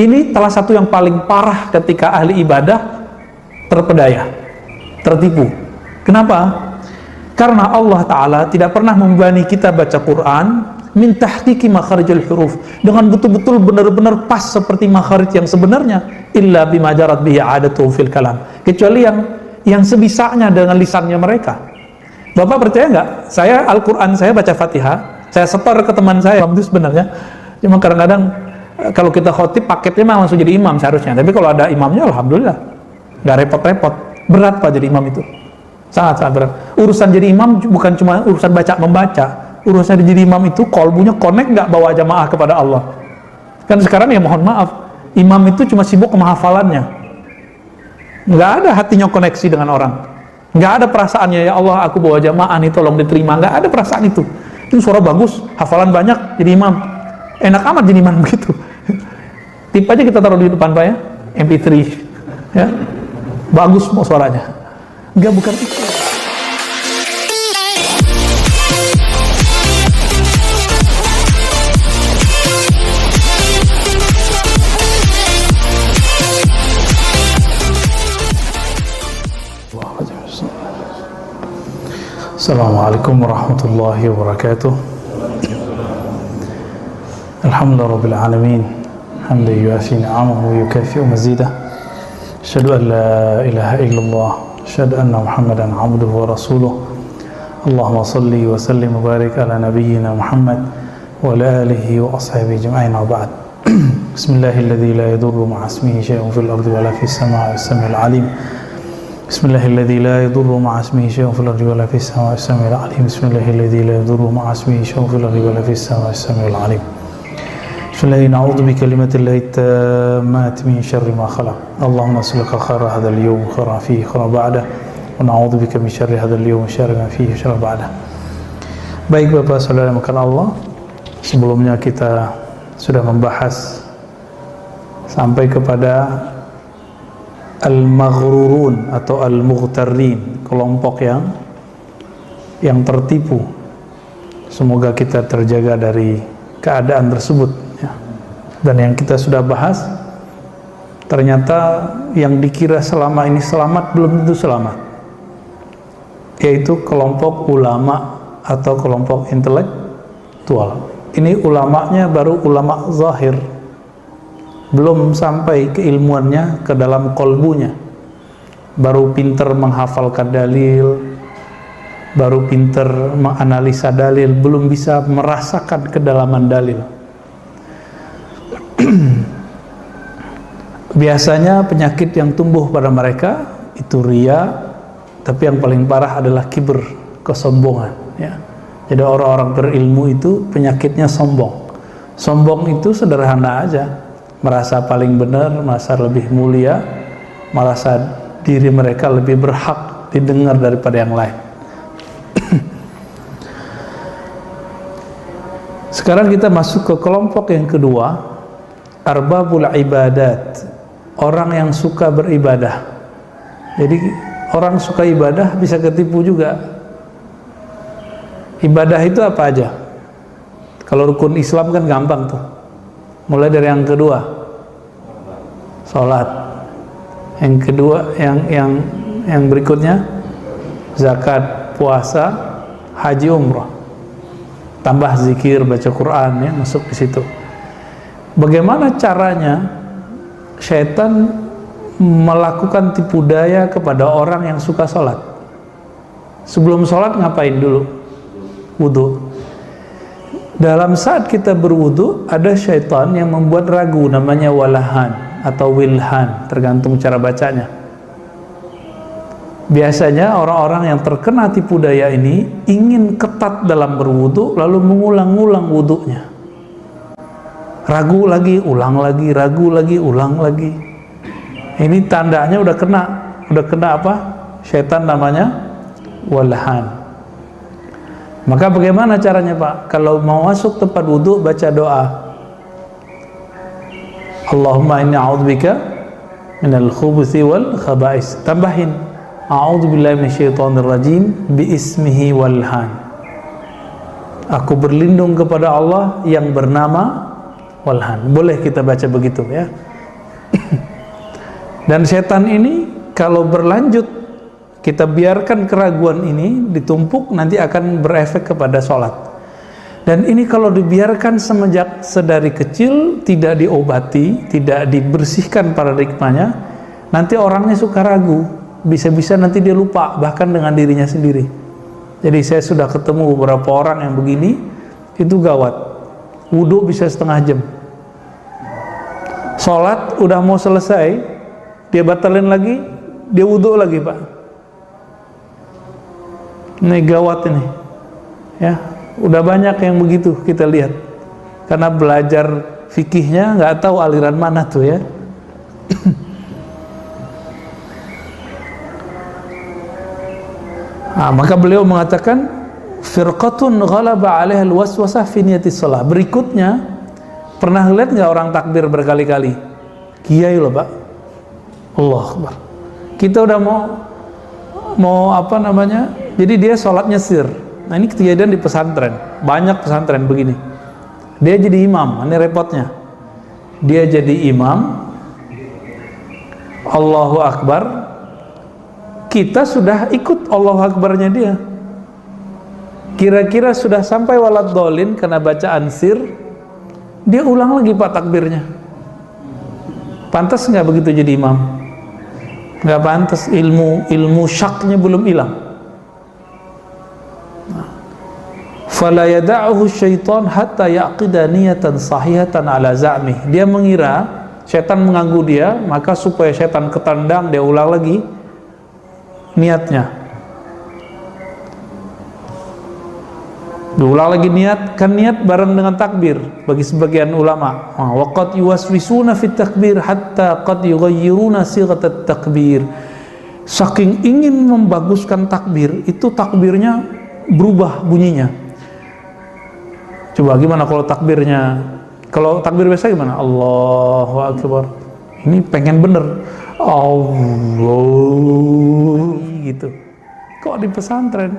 Ini salah satu yang paling parah ketika ahli ibadah terpedaya, tertipu. Kenapa? Karena Allah Ta'ala tidak pernah membebani kita baca Quran min tahqiqi makharijul huruf, dengan betul-betul benar-benar pas seperti makharij yang sebenarnya, illa bima jarat bihi adatuhu fil kalam, kecuali yang sebisanya dengan lisannya mereka. Bapak percaya nggak? Saya Al-Quran, saya baca Fatihah, saya setor ke teman saya, itu sebenarnya. Cuma kadang-kadang kalau kita khotib paketnya mah langsung jadi imam seharusnya, tapi kalau ada imamnya alhamdulillah, nggak repot-repot. Berat Pak jadi imam itu, sangat-sangat berat. Urusan jadi imam bukan cuma urusan baca-membaca, urusan jadi imam itu kolbunya connect nggak bawa jamaah kepada Allah. Kan sekarang ya mohon maaf, imam itu cuma sibuk kemahafalannya, nggak ada hatinya koneksi dengan orang, nggak ada perasaannya, ya Allah aku bawa jamaah nih tolong diterima, nggak ada perasaan itu. Itu suara bagus, hafalan banyak, jadi imam, enak amat jadi imam begitu. Tip aja kita taruh di depan Pak ya, MP3 ya, bagus mau suaranya. Enggak, bukan itu. Assalamualaikum warahmatullahi wabarakatuh. Alhamdulillahirabbil alamin. Hamdan yuafi ni'amahu wa yukafi'u mazidah. Asyhadu an la ilaha illallah, asyhadu anna Muhammadan 'abduhu wa rasuluh. Allahumma shalli wa sallim wa barik ala nabiyyina Muhammad wa ala alihi wa ashabihi ajma'in, wa ba'd. Bismillahilladzi la yadurru ma'a ismihi syai'un fil ardi wa la fis samaa'i was-sami'ul 'alim. Bismillahilladzi la yadurru ma'a ismihi syai'un fil ardi wa la fis samaa'i was-sami'ul 'alim. Bismillahilladzi la yadurru ma'a ismihi syai'un fil ardi wa la fis samaa'i was-sami'ul 'alim. Bismillahirrahmanirrahim. Na'udzu bikalimatillahi tammati min syarri ma khalaq. Allahumma salika khaira hadzal yawm khaira fihi khaira ba'da, wa na'udzu bika min syarri hadzal yawm syarri ma fihi syarri ba'da. Baik Bapak Saudara makan Allah, sebelumnya kita sudah membahas sampai kepada al-maghrurun atau al-mughtarrin, kelompok yang tertipu. Semoga kita terjaga dari keadaan tersebut ya. Dan yang kita sudah bahas, ternyata yang dikira selama ini selamat belum tentu selamat, yaitu kelompok ulama atau kelompok intelektual. Ini ulamanya baru ulama zahir, belum sampai keilmuannya ke dalam kolbunya, baru pinter menghafalkan dalil, baru pinter menganalisa dalil, belum bisa merasakan kedalaman dalil. Biasanya penyakit yang tumbuh pada mereka itu riya, tapi yang paling parah adalah kibr, kesombongan ya. Jadi orang-orang berilmu itu penyakitnya sombong. Sombong itu sederhana aja, merasa paling benar, merasa lebih mulia, merasa diri mereka lebih berhak didengar daripada yang lain. Sekarang kita masuk ke kelompok yang kedua, arbabul ibadat, orang yang suka beribadah. Jadi orang suka ibadah bisa ketipu juga. Ibadah itu apa aja? Kalau rukun Islam kan gampang tuh, mulai dari yang kedua, sholat, yang kedua, yang berikutnya zakat, puasa, haji, umrah, tambah zikir, baca Quran ya, masuk di situ. Bagaimana caranya syaitan melakukan tipu daya kepada orang yang suka sholat? Sebelum sholat ngapain dulu? Wudu. Dalam saat kita berwudu, ada syaitan yang membuat ragu, namanya walahan atau wilhan, tergantung cara bacanya. Biasanya orang-orang yang terkena tipu daya ini ingin ketat dalam berwudu, lalu mengulang-ulang wudunya. Ragu lagi, ulang lagi, ragu lagi, ulang lagi. Ini tandanya udah kena apa? Syaitan namanya walahan. Maka bagaimana caranya Pak? Kalau mau masuk tempat wudu, baca doa, Allahumma inni a'udzubika minal khubuthi wal khaba'is. Tambahin, a'udzubillahi minasyaitonir rajim biismihi walhan. Aku berlindung kepada Allah yang bernama walhan. Boleh kita baca begitu ya. Dan setan ini kalau berlanjut, kita biarkan keraguan ini ditumpuk, nanti akan berefek kepada sholat. Dan ini kalau dibiarkan semenjak sedari kecil, tidak diobati, tidak dibersihkan paradigmanya, nanti orangnya suka ragu, bisa-bisa nanti dia lupa bahkan dengan dirinya sendiri. Jadi saya sudah ketemu beberapa orang yang begini, itu gawat. Wudhu bisa setengah jam, sholat udah mau selesai, dia batalin lagi, dia wudhu lagi, Pak. Ini gawat ini ya. Udah banyak yang begitu kita lihat, karena belajar fikihnya nggak tahu aliran mana tuh ya. Nah, maka beliau mengatakan firqatun ghalaba 'alaiha al-waswasah fi niyatis shalah. Berikutnya, pernah lihat nggak orang takbir berkali-kali? Kiai loh, Pak. Allahu Akbar. Kita udah mau apa namanya? Jadi dia sholatnya sir. Nah, ini kejadian di pesantren. Banyak pesantren begini. Dia jadi imam, ini repotnya. Dia jadi imam, Allahu Akbar, kita sudah ikut Allahu Akbarnya dia. Kira-kira sudah sampai walad dolin karena bacaan sir, dia ulang lagi Pak takbirnya. Pantas nggak begitu jadi imam? Nggak pantas, ilmu syaknya belum hilang. Fala yada'uhu syaitan hatta yaqida niyatan sahihatan ala za'mih. Dia mengira setan mengganggu dia, maka supaya setan ketendang, dia ulang lagi niatnya. Diulang lagi niat, kan niat bareng dengan takbir bagi sebagian ulama. Wa qad yuwaswisuna fit takbir hatta qad yughayyiruna sighat at-takbir. Saking ingin membaguskan takbir, itu takbirnya berubah bunyinya. Coba gimana kalau takbirnya? Kalau takbir biasa gimana? Allahu Akbar. Ini pengen bener. Allah gitu. Kok di pesantren?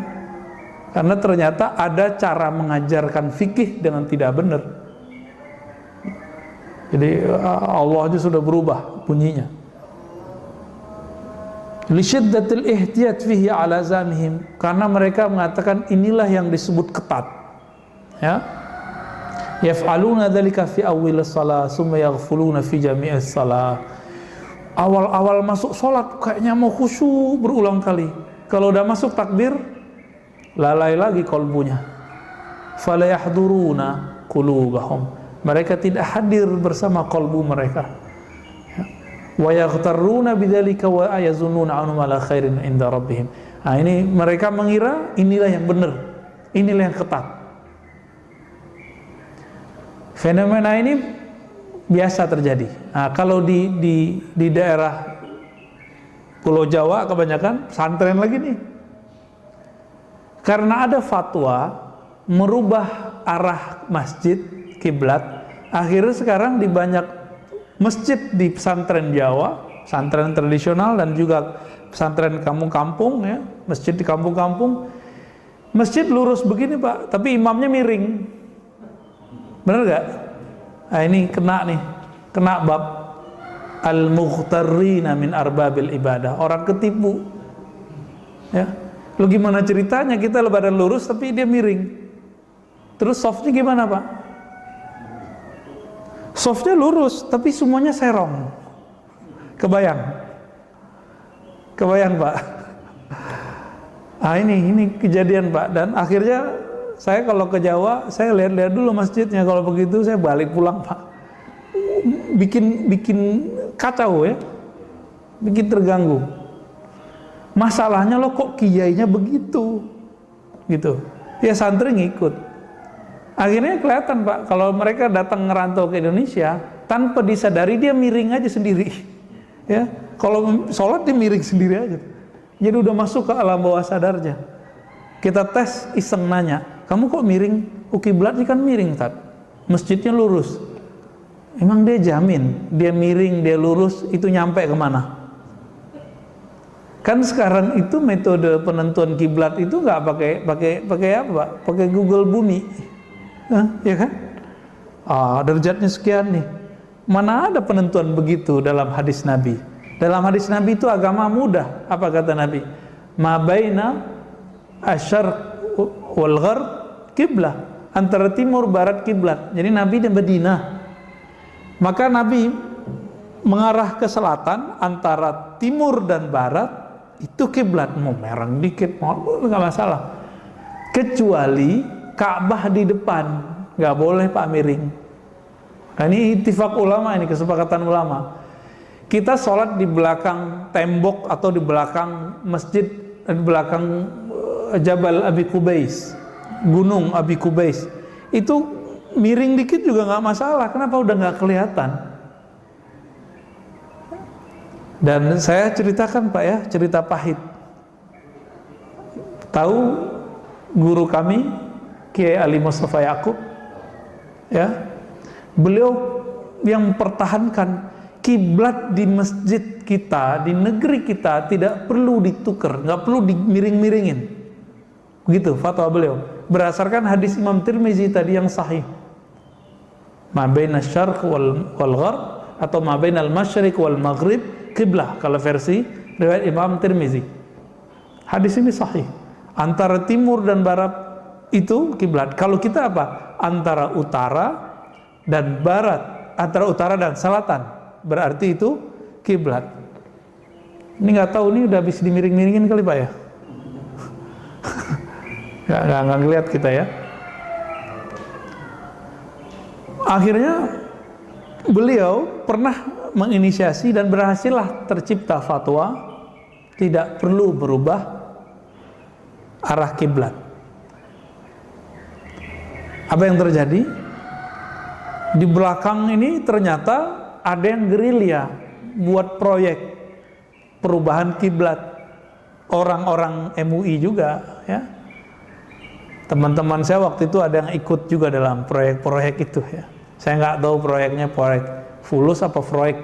Karena ternyata ada cara mengajarkan fikih dengan tidak benar. Jadi Allah aja sudah berubah bunyinya. Li syiddatil ihtiyat fihi ala zamihim, karena mereka mengatakan inilah yang disebut ketat. Ya. Yaf'aluna dzalika fi awwil shalah summa yaghfuluna fi jami'is shalah. Awal-awal masuk sholat kayaknya mau khusyuk berulang kali. Kalau udah masuk takbir, lalai lagi kolbunya. Fala yahduruna qulubahum. Mereka tidak hadir bersama kolbu mereka. Wa yaghtarruna bidzalika wa ayazunnuna annahum ala khairin inda rabbihim. Nah, ini mereka mengira inilah yang benar. Inilah yang ketat. Fenomena ini biasa terjadi. Nah, kalau di daerah Pulau Jawa kebanyakan pesantren lagi nih. Karena ada fatwa merubah arah masjid kiblat, akhirnya sekarang di banyak masjid di pesantren Jawa, pesantren tradisional dan juga pesantren kampung-kampung ya, masjid di kampung-kampung, masjid lurus begini Pak, tapi imamnya miring. Benar gak? Nah, ini kena bab al-mughtarrina min arbabil ibadah, orang ketipu ya. Lu gimana ceritanya kita badan lurus tapi dia miring, terus softnya gimana Pak? Softnya lurus tapi semuanya serong, kebayang Pak. Nah, ini kejadian Pak, dan akhirnya saya kalau ke Jawa, saya lihat-lihat dulu masjidnya. Kalau begitu saya balik pulang Pak. Bikin kacau ya, bikin terganggu. Masalahnya lo kok kiainya begitu, gitu. Ya santri ngikut. Akhirnya kelihatan Pak, kalau mereka datang ngerantau ke Indonesia, tanpa disadari dia miring aja sendiri. Ya, kalau sholat dia miring sendiri aja. Jadi udah masuk ke alam bawah sadarnya. Kita tes iseng nanya, kamu kok miring? Kiblatnya kan miring Tat, masjidnya lurus. Emang dia jamin dia miring, dia lurus itu nyampe kemana? Kan sekarang itu metode penentuan kiblat itu nggak pakai apa Pak? Pakai Google Bumi, ya kan? derajatnya sekian nih. Mana ada penentuan begitu dalam hadis Nabi? Dalam hadis Nabi itu agama mudah. Apa kata Nabi? Ma baina asyarq wal gharb kiblah. Antara timur barat kiblat. Jadi Nabi di Madinah. Maka Nabi mengarah ke selatan, antara timur dan barat itu kiblat. Mau mereng dikit, mau nggak masalah. Kecuali Ka'bah di depan, nggak boleh Pak miring. Nah, ini ittifaq ulama, ini kesepakatan ulama. Kita sholat di belakang tembok atau di belakang masjid, di belakang Jabal Abi Qubais, Gunung Abi Qubais. Itu miring dikit juga nggak masalah. Kenapa? Udah nggak kelihatan. Dan saya ceritakan Pak ya, cerita pahit. Tahu guru kami Kiai Ali Mustafa Yaqub, ya, beliau yang mempertahankan kiblat di masjid kita, di negeri kita tidak perlu ditukar, nggak perlu dimiring-miringin. Begitu fatwa beliau. Berdasarkan hadis Imam Tirmizi tadi yang sahih. Ma baina syarq wal gharb atau ma baina al-masyriq wal maghrib qiblah, kalau versi riwayat Imam Tirmizi. Hadis ini sahih. Antara timur dan barat itu kiblat. Kalau kita apa? Antara utara dan barat, antara utara dan selatan, berarti itu kiblat. Ini nggak tahu, ini udah habis dimiring-miringin kali Pak ya. nggak ngeliat kita ya. Akhirnya beliau pernah menginisiasi dan berhasillah tercipta fatwa tidak perlu berubah arah kiblat. Apa yang terjadi? Di belakang ini ternyata ada yang gerilya buat proyek perubahan kiblat. Orang-orang MUI juga ya. Teman-teman saya waktu itu ada yang ikut juga dalam proyek-proyek itu ya. Saya nggak tahu proyeknya proyek fulus apa proyek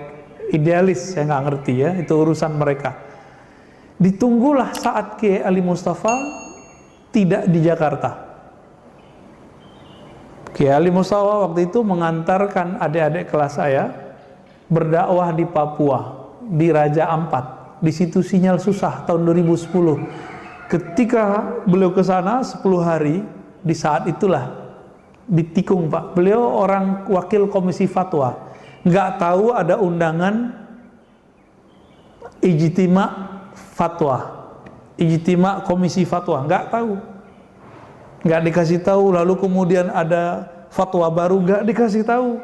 idealis, saya nggak ngerti ya, itu urusan mereka. Ditunggulah saat Kiai Ali Mustafa tidak di Jakarta. Kiai Ali Mustafa waktu itu mengantarkan adik-adik kelas saya berdakwah di Papua, di Raja Ampat. Di situ sinyal susah tahun 2010. Ketika beliau ke sana 10 hari, di saat itulah ditikung Pak. Beliau orang wakil komisi fatwa, nggak tahu ada undangan ijtima fatwa, ijtima komisi fatwa, nggak tahu, nggak dikasih tahu. Lalu kemudian ada fatwa baru, nggak dikasih tahu.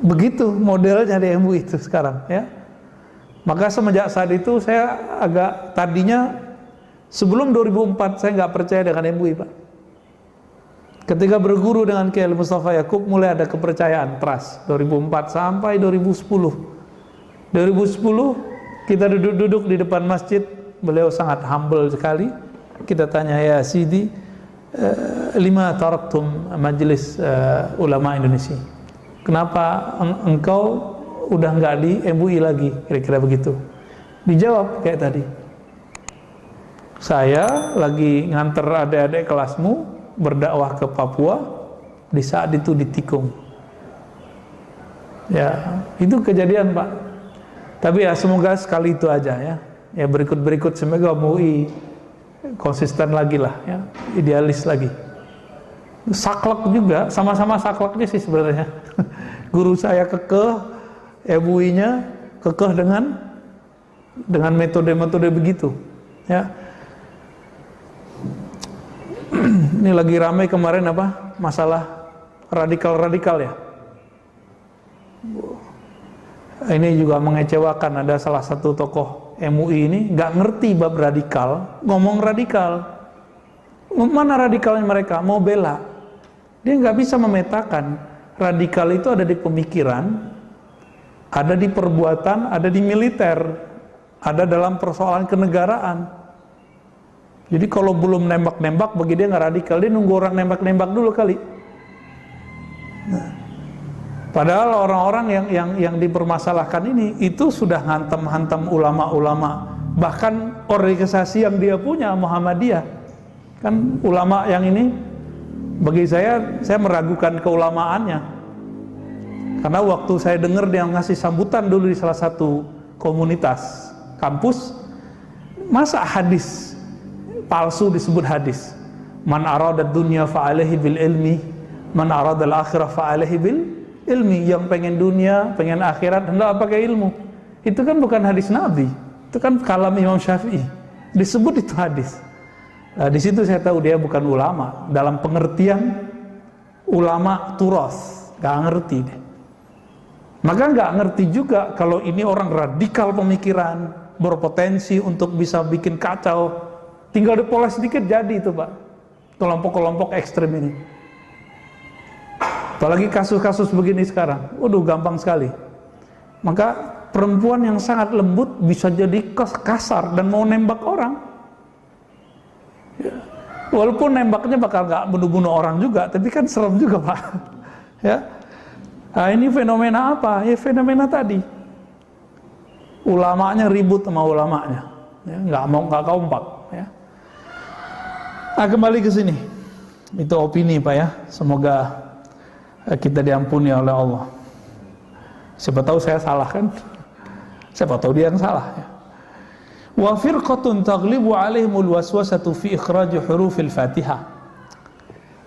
Begitu modelnya di MUI itu sekarang ya. Maka semenjak saat itu saya agak, tadinya sebelum 2004 saya nggak percaya dengan MUI Pak. Ketika berguru dengan Kiai Mustafa Yaqub mulai ada kepercayaan, trust. 2004 sampai 2010. 2010 kita duduk-duduk di depan masjid, beliau sangat humble sekali. Kita tanya, ya Sidi, lima taraktum majelis ulama Indonesia. Kenapa engkau udah nggak di MUI lagi, kira-kira begitu. Dijawab kayak tadi, saya lagi nganter adik-adik kelasmu berdakwah ke Papua, di saat itu ditikung. Ya, itu kejadian Pak. Tapi ya semoga sekali itu aja ya. Ya berikut-berikut semoga MUI konsisten lagi lah ya, idealis lagi. Saklek juga, sama-sama sakleknya sih sebenarnya. Guru saya kekeh, MUI-nya kekeh dengan metode-metode begitu ya. Ini lagi ramai kemarin apa masalah radikal-radikal ya. Ini juga mengecewakan, ada salah satu tokoh MUI ini nggak ngerti bab radikal, ngomong radikal. Mana radikalnya mereka? Mau bela, dia nggak bisa memetakan radikal itu ada di pemikiran, ada di perbuatan, ada di militer, ada dalam persoalan kenegaraan. Jadi kalau belum nembak-nembak, bagi dia nggak radikal, dia nunggu orang nembak-nembak dulu kali. Nah, padahal orang-orang yang dipermasalahkan ini itu sudah hantam-hantam ulama-ulama, bahkan organisasi yang dia punya Muhammadiyah, kan ulama yang ini Bagi saya meragukan keulamaannya. Karena waktu saya dengar dia ngasih sambutan dulu di salah satu komunitas kampus, masa hadis palsu disebut hadis? Man arada dunya fa'alaihi bil ilmi, man arada al-akhirah fa'alaihi bil ilmi. Yang pengen dunia, pengen akhirat, hendak pakai ilmu. Itu kan bukan hadis Nabi, itu kan kalam Imam Syafi'i. Disebut itu hadis. Nah, di situ saya tahu dia bukan ulama dalam pengertian ulama turas, nggak ngerti deh. Maka nggak ngerti juga kalau ini orang radikal pemikiran, berpotensi untuk bisa bikin kacau. Tinggal dipoles sedikit jadi itu Pak, kelompok-kelompok ekstrem ini. Apalagi kasus-kasus begini sekarang, waduh gampang sekali. Maka perempuan yang sangat lembut bisa jadi kasar dan mau nembak orang. Ya. Walaupun nembaknya bakal nggak bunuh-bunuh orang juga, tapi kan serem juga Pak. Ya. Nah, ini fenomena apa? Ya fenomena tadi. Ulamanya ribut sama ulamanya, ya, nggak kompak. Ya. Nah, kembali ke sini. Itu opini Pak ya. Semoga kita diampuni oleh Allah. Siapa tahu saya salah kan? Siapa tahu dia yang salah. Ya. Wa firqatun taghlibu alaihimul waswasatu fi ikhraj hurufil Fatihah.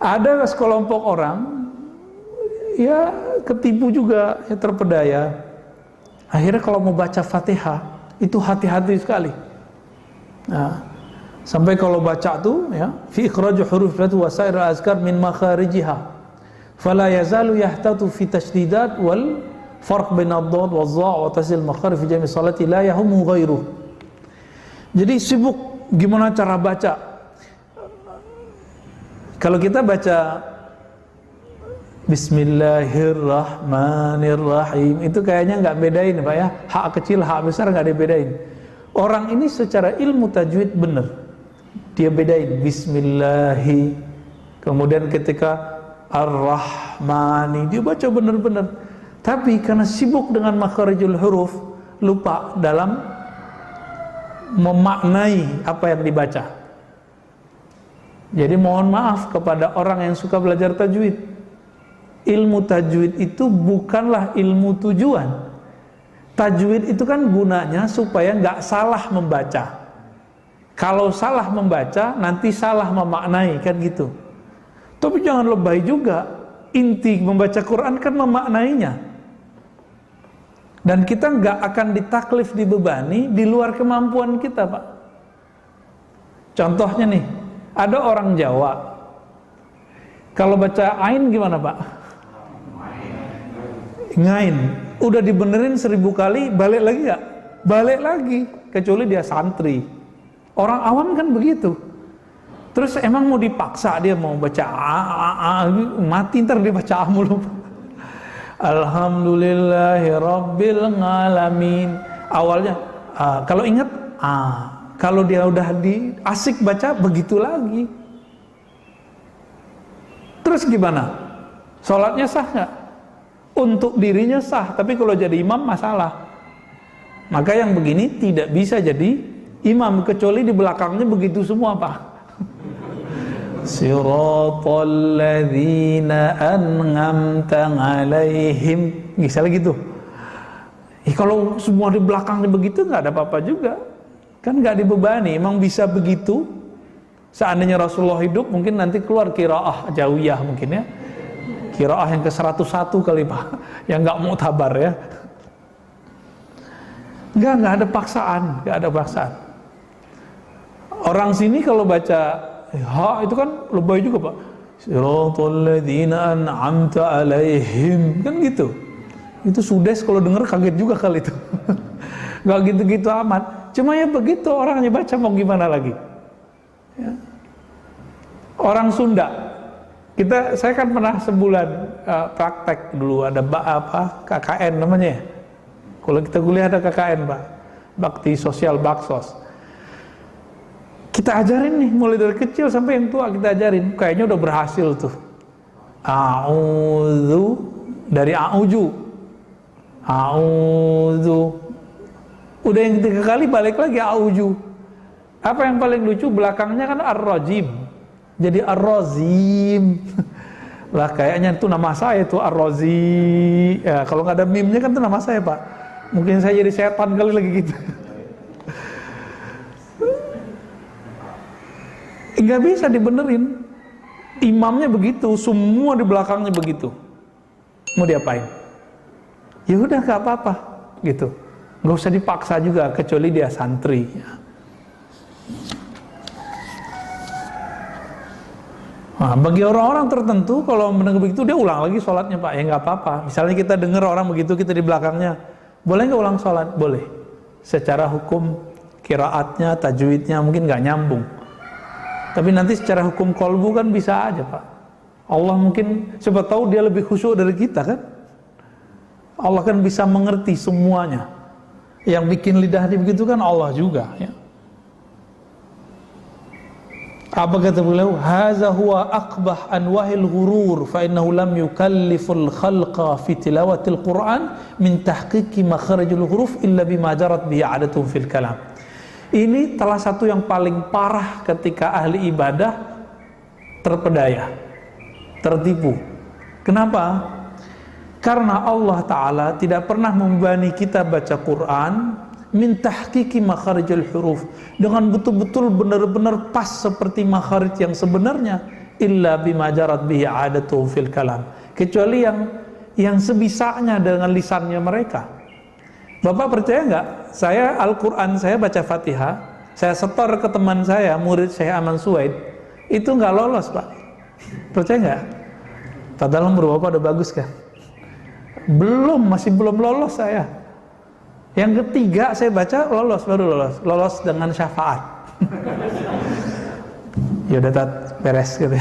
Ada sekelompok orang ya ketipu juga, ya terpedaya. Akhirnya kalau mau baca Fatihah itu hati-hati sekali. Nah, sampai kalau baca tuh ya fi ikhraj hurufil Fatihah wa sa'ir azkar min makharijiha. Fala yazalu yahtatu fi tashdidat wal farq bain ad-dad wa dha' wa tasil makharij fi jami' salati la yahumu ghairuh. Jadi sibuk gimana cara baca. Kalau kita baca Bismillahirrahmanirrahim itu kayaknya nggak bedain Pak ya, hak kecil hak besar nggak dibedain. Orang ini secara ilmu tajwid benar, dia bedain Bismillahi, kemudian ketika Ar-Rahmani dia baca benar-benar. Tapi karena sibuk dengan makharijul huruf, lupa dalam memaknai apa yang dibaca. Jadi mohon maaf kepada orang yang suka belajar tajwid. Ilmu tajwid itu bukanlah ilmu tujuan. Tajwid itu kan gunanya supaya nggak salah membaca. Kalau salah membaca nanti salah memaknai kan gitu. Tapi jangan lebay juga. Inti membaca Quran kan memaknainya. Dan kita nggak akan ditaklif, dibebani di luar kemampuan kita Pak. Contohnya nih, ada orang Jawa kalau baca ain gimana Pak? Ngain, udah dibenerin 1000 kali, balik lagi nggak? Balik lagi, kecuali dia santri. Orang awam kan begitu. Terus emang mau dipaksa dia mau baca mati ntar dia baca mulu. Alhamdulillahi Rabbil Alamin. Awalnya kalau ingat kalau dia udah asik baca begitu lagi. Terus gimana? Sholatnya sah nggak? Untuk dirinya sah, tapi kalau jadi imam masalah. Maka yang begini tidak bisa jadi imam kecuali di belakangnya begitu semua Pak. Siratal ladzina an'amta 'alaihim, misalnya gitu. Kalau semua di belakangnya begitu nggak ada apa-apa juga, kan nggak dibebani. Emang bisa begitu. Seandainya Rasulullah hidup, mungkin nanti keluar qiraah jawiyah mungkin ya, qiraah yang ke-101 kali Pak, yang nggak mu'tabar ya. Nggak ada paksaan, nggak ada paksaan. Orang sini kalau baca itu kan lebay juga Pak. Siratal ladzina an'amta 'alaihim, kan gitu. Itu Sudes kalau denger kaget juga kali itu. Gak gitu-gitu amat. Cuma ya begitu orangnya baca, mau gimana lagi. Ya. Orang Sunda, saya kan pernah sebulan praktek dulu, ada KKN namanya ya. Kalau kita kuliah ada KKN Pak, Bakti Sosial Baksos. Kita ajarin nih, mulai dari kecil sampai yang tua kita ajarin. Kayaknya udah berhasil tuh. A'udzu, dari a'uju. A'udzu. Udah yang 3 kali balik lagi a'uju. Apa yang paling lucu, belakangnya kan ar-rajim. jadi Ar-Razim. Lah kayaknya itu nama saya itu Ar-Razi. Ya, kalau nggak ada mimnya kan itu nama saya, Pak. Mungkin saya jadi setan kali lagi gitu. Nggak bisa dibenerin. Imamnya begitu, semua di belakangnya begitu. Mau diapain? Ya udah nggak apa-apa gitu. Nggak usah dipaksa juga, kecuali dia santri. Nah, bagi orang-orang tertentu kalau mendengar begitu dia ulang lagi sholatnya, Pak. Ya nggak apa-apa. Misalnya kita dengar orang begitu, kita di belakangnya, boleh nggak ulang sholat? Boleh. Secara hukum qiraatnya, tajwidnya mungkin nggak nyambung. Tapi nanti secara hukum kolbu kan bisa aja, Pak. Allah mungkin, siapa tahu dia lebih khusyuk dari kita kan? Allah kan bisa mengerti semuanya. Yang bikin lidah dia begitu kan Allah juga, ya. Apa kata beliau? Hadza huwa aqbah anwahil ghurur fa innahu lam yukalliful khalqa fi tilawatil Qur'an min tahqiqi makharijul huruf illa bima jarat bihi 'adatun fil kalam. Ini salah satu yang paling parah ketika ahli ibadah terpedaya, tertipu. Kenapa? Karena Allah Ta'ala tidak pernah membebani kita baca Quran min tahqiqi makharijul huruf, dengan betul-betul benar-benar pas seperti makharij yang sebenarnya, illa bima jarat bihi 'adatu fil kalam, kecuali yang sebisanya dengan lisannya mereka. Bapak percaya nggak? Saya Al-Quran, saya baca Fatihah, saya setor ke teman saya, murid saya Aman Suwaid, itu nggak lolos, Pak. Percaya nggak? Padahal umur Bapak udah bagus kan? Masih belum lolos saya. Yang ketiga saya baca baru lolos dengan syafaat. Ya udah tat beres gitu.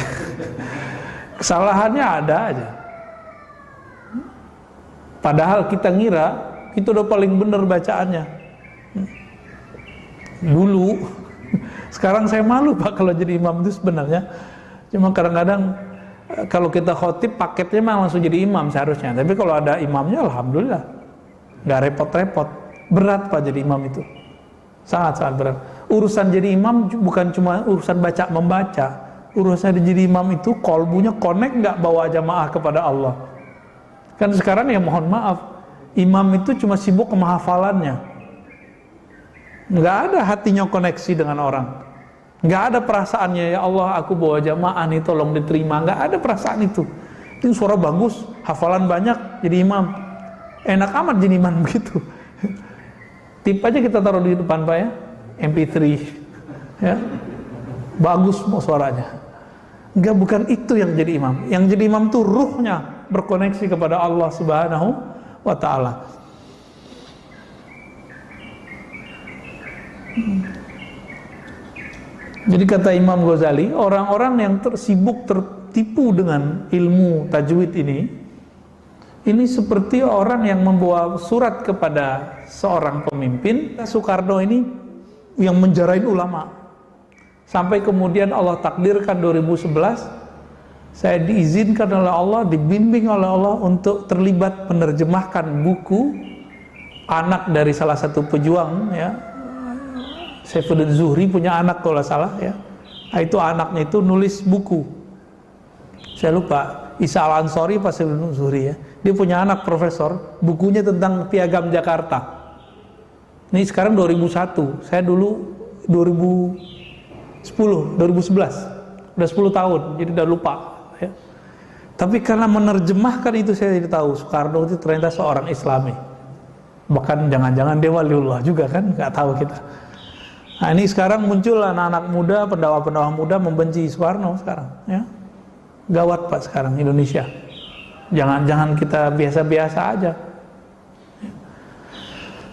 Kesalahannya ada aja. Padahal kita ngira itu udah paling benar bacaannya. Dulu, sekarang saya malu, Pak, kalau jadi imam itu sebenarnya. Cuma kadang-kadang kalau kita khotib paketnya memang langsung jadi imam seharusnya. Tapi kalau ada imamnya, alhamdulillah, nggak repot-repot. Berat, Pak, jadi imam itu. Sangat-sangat berat. Urusan jadi imam bukan cuma urusan baca membaca. Urusan jadi imam itu kolbunya connect nggak bawa jamaah kepada Allah. Kan sekarang ya mohon maaf, imam itu cuma sibuk ke hafalannya. Nggak ada hatinya koneksi dengan orang. Nggak ada perasaannya, ya Allah aku bawa jamaah nih tolong diterima. Nggak ada perasaan itu. Itu suara bagus, hafalan banyak, jadi imam. Enak amat jadi imam begitu. Tip aja kita taruh di depan, Pak, ya, MP3 ya, bagus mau suaranya. Enggak, bukan itu yang jadi imam. Yang jadi imam tuh ruhnya berkoneksi kepada Allah Subhanahu wa ta'ala. Jadi kata Imam Ghazali, orang-orang yang tersibuk tertipu dengan ilmu tajwid ini seperti orang yang membawa surat kepada seorang pemimpin. Soekarno ini yang menjarain ulama, sampai kemudian Allah takdirkan 2011 saya diizinkan oleh Allah, dibimbing oleh Allah untuk terlibat menerjemahkan buku anak dari salah satu pejuang, ya, Saifuddin Zuhri punya anak kalau salah, ya. Nah, itu anaknya itu nulis buku, saya lupa Isa Al-Ansori pas Saifuddin Zuhri, ya. Dia punya anak profesor, bukunya tentang Piagam Jakarta. Ini sekarang 2001, saya dulu 2011, udah 10 tahun, jadi udah lupa, ya. Tapi karena menerjemahkan itu saya jadi tahu Soekarno itu ternyata seorang Islami. Bahkan jangan-jangan dia waliullah juga kan, nggak tahu kita. Nah, ini sekarang muncul anak-anak muda, pendakwah-pendakwah muda membenci Soekarno sekarang, ya. Gawat, Pak, sekarang Indonesia. Jangan kita biasa-biasa aja.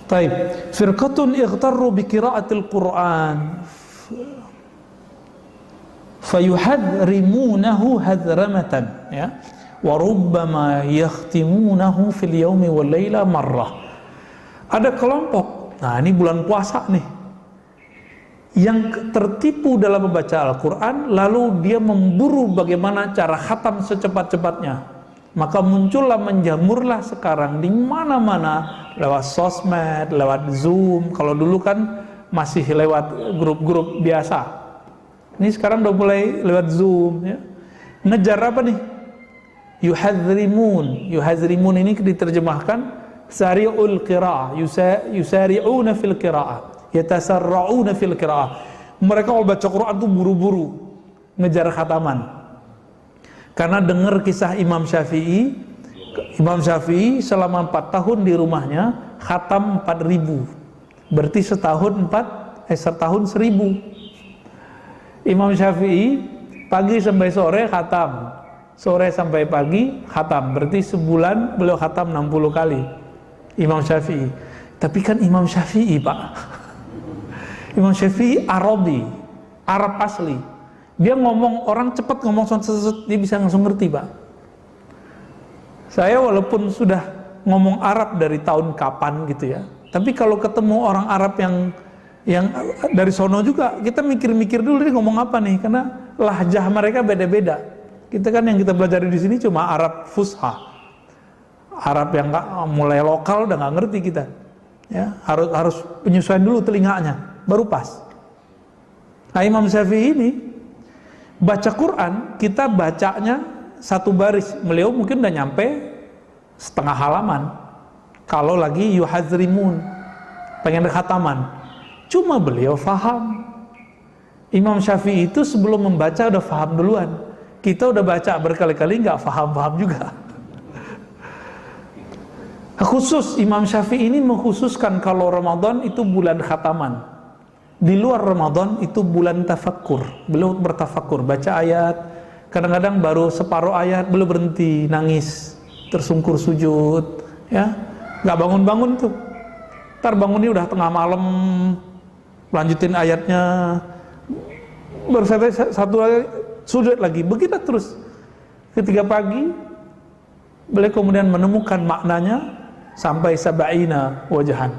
Taib. Firqatun ightarru bi qira'atil Qur'an fayuhadrimunahu hadramatan, ya. Wa rubbama yakhtimunahu fil yaumi wal laila marrah. Ada kelompok, nah ini bulan puasa nih, yang tertipu dalam membaca Al-Quran, lalu dia memburu bagaimana cara khatam secepat-cepatnya. Maka muncullah, menjamurlah sekarang di mana-mana, lewat sosmed, lewat Zoom. Kalau dulu kan masih lewat grup-grup biasa, Ini sekarang udah mulai lewat Zoom ya. Ngejar apa nih? Yuhazrimun ini diterjemahkan sari'ul qira'ah, yusari'una fil qira'ah, yatasarra'una fil qira'ah. Mereka kalau baca Quran tuh buru-buru ngejar khataman. Karena dengar kisah Imam Syafi'i selama 4 tahun di rumahnya khatam 4.000. Berarti setahun 1.000. Imam Syafi'i pagi sampai sore khatam, sore sampai pagi khatam, berarti sebulan beliau khatam 60 kali. Imam Syafi'i. Tapi kan Imam Syafi'i, Pak, Imam Syafi'i Arabi, Arab asli. Dia ngomong, orang cepat ngomong dia bisa langsung ngerti, Pak. Saya walaupun sudah ngomong Arab dari tahun kapan gitu ya, tapi kalau ketemu orang Arab yang dari sono juga, kita mikir-mikir dulu dia ngomong apa nih, karena lahjah mereka beda-beda. Kita kan yang kita belajar di sini cuma Arab Fusha, Arab yang mulai lokal udah nggak ngerti kita, ya harus penyesuaian dulu telinganya, baru pas. Nah, Imam Syafi'i ini baca Quran, kita bacanya satu baris, beliau mungkin udah nyampe setengah halaman. Kalau lagi yuhazrimun, pengen khataman, cuma beliau faham. Imam Syafi'i itu sebelum membaca udah faham duluan. Kita udah baca berkali-kali nggak faham-faham juga. Khusus Imam Syafi'i ini mengkhususkan kalau Ramadan itu bulan khataman. Di luar Ramadan itu bulan tafakkur. Beliau bertafakkur, baca ayat. Kadang-kadang baru separuh ayat beliau berhenti, nangis, tersungkur sujud, ya, nggak bangun-bangun tuh. Ntar bangunnya udah tengah malam, lanjutin ayatnya, baru satu ayat, sujud lagi, begitu terus. Ketika pagi, beliau kemudian menemukan maknanya sampai sab'ina wajahan,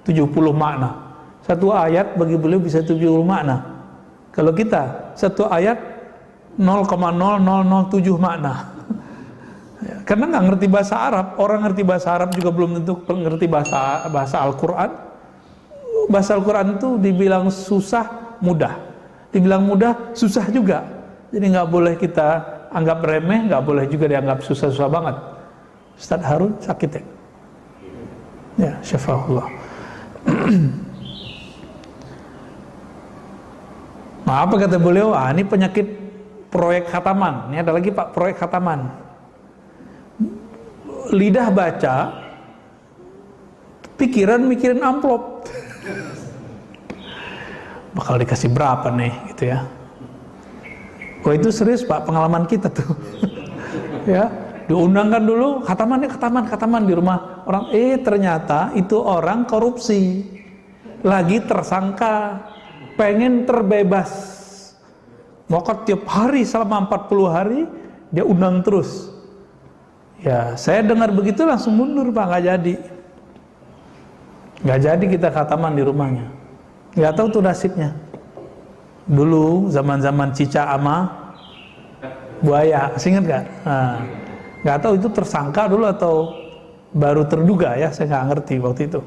70 makna. Satu ayat bagi beliau bisa 70 makna. Kalau kita satu ayat 0,0007 makna. Karena nggak ngerti bahasa Arab. Orang ngerti bahasa Arab juga belum tentu ngerti bahasa Al-Quran. Bahasa Al-Quran itu dibilang susah, mudah. Dibilang mudah, susah juga. Jadi nggak boleh kita anggap remeh, nggak boleh juga dianggap susah-susah banget. Ustaz Harun sakit ya? Ya, syafa'ullah. Nah, apa kata beliau? Ini penyakit proyek khataman. Ini ada lagi, Pak, proyek khataman. Lidah baca, pikiran mikirin amplop. Bakal dikasih berapa nih, gitu ya. Wah, itu serius, Pak, pengalaman kita tuh. Ya, diundangkan dulu khataman di rumah orang. Ternyata itu orang korupsi, lagi tersangka, pengen terbebas, maka tiap hari selama 40 hari dia undang terus. Ya, saya dengar begitu langsung mundur, Pak, nggak jadi kita khataman di rumahnya. Nggak tahu tuh nasibnya. Dulu zaman Cica ama buaya, ingat nggak? Nah, nggak tahu itu tersangka dulu atau baru terduga ya, saya nggak ngerti waktu itu.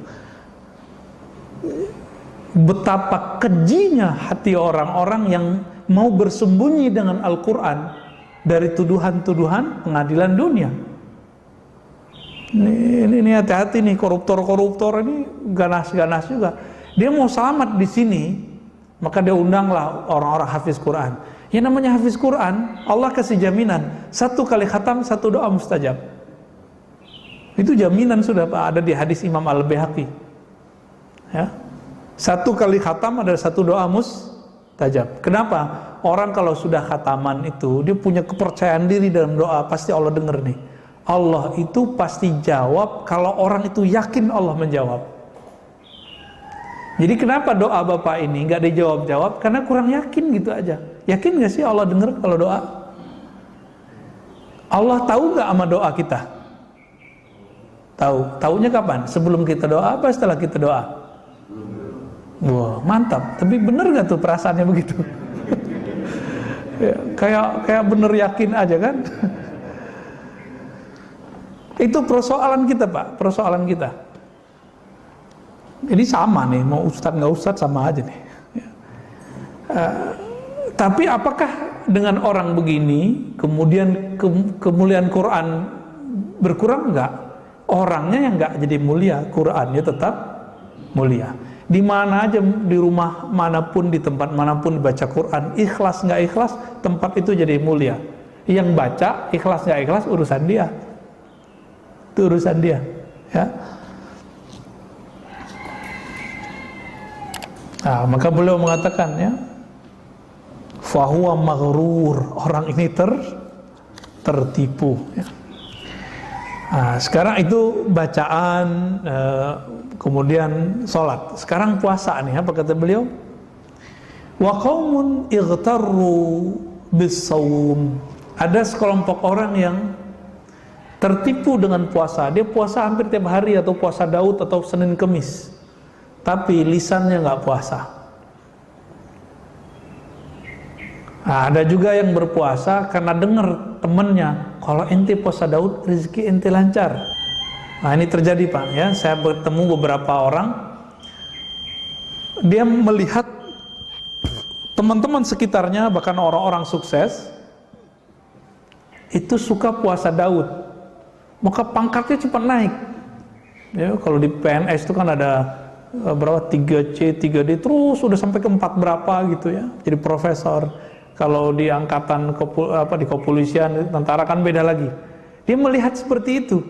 Betapa kejinya hati orang-orang yang mau bersembunyi dengan Al-Quran dari tuduhan-tuduhan pengadilan dunia. Ini hati-hati nih, koruptor ini ganas-ganas juga. Dia mau selamat di sini, maka dia undanglah orang-orang hafiz Quran. Yang namanya hafiz Quran, Allah kasih jaminan 1 kali khatam 1 doa mustajab. Itu jaminan sudah, Pak, ada di hadis Imam Al-Baihaqi. Ya. 1 kali khatam adalah 1 doa mustajab. Kenapa? Orang kalau sudah khataman itu, dia punya kepercayaan diri dalam doa, pasti Allah dengar nih. Allah itu pasti jawab kalau orang itu yakin Allah menjawab. Jadi kenapa doa Bapak ini nggak dijawab-jawab? Karena kurang yakin gitu aja. Yakin nggak sih Allah dengar kalau doa? Allah tahu nggak sama doa kita? Tahu. Taunya kapan? Sebelum kita doa apa setelah kita doa? Wah, mantap. Tapi bener gak tuh perasaannya begitu? Ya, kayak bener yakin aja kan? Itu persoalan kita, Pak, persoalan kita. Ini sama nih, mau ustadz nggak ustadz sama aja nih. Tapi apakah dengan orang begini kemudian kemuliaan Quran berkurang? Enggak. Orangnya yang enggak jadi mulia, Qurannya tetap mulia. Di mana aja, di rumah manapun, di tempat manapun baca Quran, ikhlas nggak ikhlas, tempat itu jadi mulia. Yang baca ikhlas nggak ikhlas, urusan dia. Itu urusan dia, ya. Nah, maka beliau mengatakan, ya, fahuwa maghrur, orang ini tertipu, ya. Nah, sekarang itu bacaan, kemudian sholat. Sekarang puasa nih, apa kata beliau? Wa qaumun ightarru bis-shaum. Ada sekelompok orang yang tertipu dengan puasa. Dia puasa hampir tiap hari, atau puasa Daud atau Senin Kemis, tapi lisannya nggak puasa. Nah, ada juga yang berpuasa karena dengar temennya, kalau ente puasa Daud, rezeki ente lancar. Nah, ini terjadi, Pak, ya. Saya bertemu beberapa orang, dia melihat teman-teman sekitarnya, bahkan orang-orang sukses itu suka puasa Daud, maka pangkatnya cepat naik, ya. Kalau di PNS itu kan ada berapa, 3C, 3D, terus udah sampai ke 4 berapa gitu, ya, jadi profesor. Kalau di angkatan di kepolisian, tentara kan beda lagi. Dia melihat seperti itu,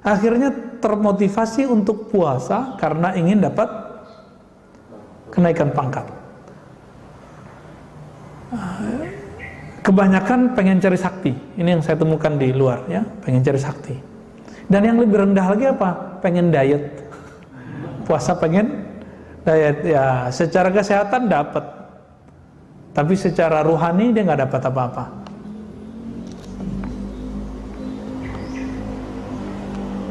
akhirnya termotivasi untuk puasa karena ingin dapat kenaikan pangkat. Kebanyakan pengen cari sakti. Ini yang saya temukan di luar, ya, pengen cari sakti. Dan yang lebih rendah lagi apa? Pengen diet. Puasa pengen diet, ya. Secara kesehatan dapat, tapi secara ruhani dia nggak dapat apa-apa.